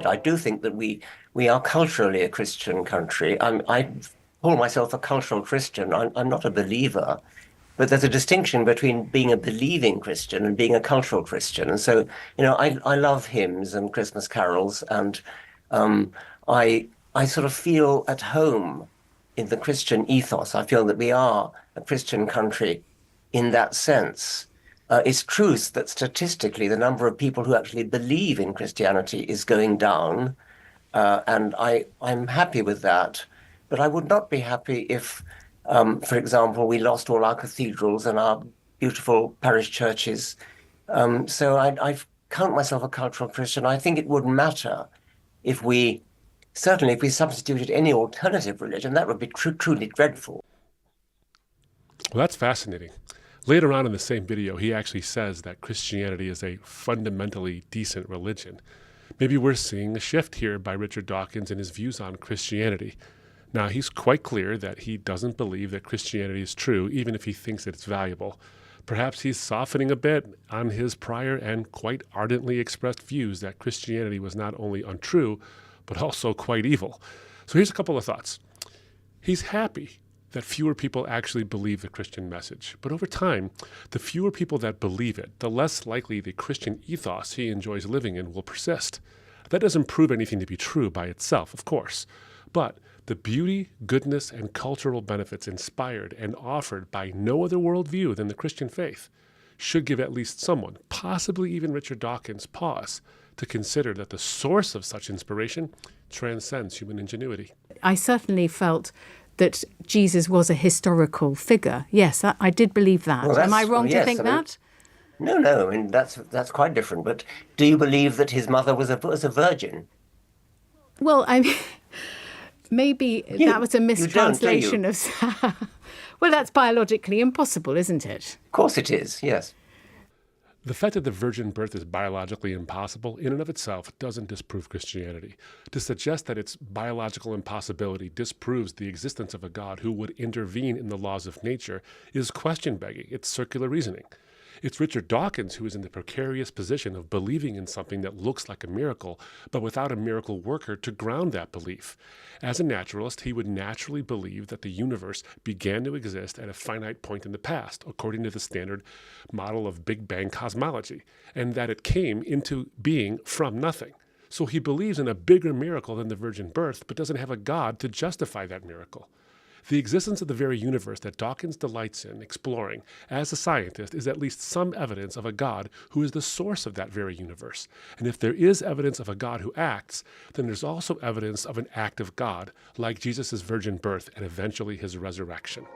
I do think that we are culturally a Christian country. I call myself a cultural Christian. I'm not a believer, but there's a distinction between being a believing Christian and being a cultural Christian. And so, I love hymns and Christmas carols, and um, I sort of feel at home in the Christian ethos. I feel that we are a Christian country in that sense. It's true that statistically, the number of people who actually believe in Christianity is going down, and I'm happy with that. But I would not be happy if, for example, we lost all our cathedrals and our beautiful parish churches. So I count myself a cultural Christian. I think it would matter if we, certainly if we substituted any alternative religion, that would be truly dreadful. Well, that's fascinating. Later on in the same video, he actually says that Christianity is a fundamentally decent religion. Maybe we're seeing a shift here by Richard Dawkins in his views on Christianity. Now, he's quite clear that he doesn't believe that Christianity is true, even if he thinks that it's valuable. Perhaps he's softening a bit on his prior and quite ardently expressed views that Christianity was not only untrue, but also quite evil. So here's a couple of thoughts. He's happy that fewer people actually believe the Christian message. But over time, the fewer people that believe it, the less likely the Christian ethos he enjoys living in will persist. That doesn't prove anything to be true by itself, of course. But the beauty, goodness, and cultural benefits inspired and offered by no other worldview than the Christian faith should give at least someone, possibly even Richard Dawkins, pause to consider that the source of such inspiration transcends human ingenuity. I certainly felt that Jesus was a historical figure. Yes, I did believe that. Well, am I wrong to think that? No. I mean, that's quite different. But do you believe that his mother was a virgin? Well, I mean, maybe that was a mistranslation of... Well, that's biologically impossible, isn't it? Of course it is, yes. The fact that the virgin birth is biologically impossible in and of itself doesn't disprove Christianity. To suggest that its biological impossibility disproves the existence of a God who would intervene in the laws of nature is question-begging. It's circular reasoning. It's Richard Dawkins who is in the precarious position of believing in something that looks like a miracle, but without a miracle worker to ground that belief. As a naturalist, he would naturally believe that the universe began to exist at a finite point in the past, according to the standard model of Big Bang cosmology, and that it came into being from nothing. So he believes in a bigger miracle than the virgin birth, but doesn't have a God to justify that miracle. The existence of the very universe that Dawkins delights in exploring as a scientist is at least some evidence of a God who is the source of that very universe. And if there is evidence of a God who acts, then there's also evidence of an act of God, like Jesus' virgin birth and eventually his resurrection.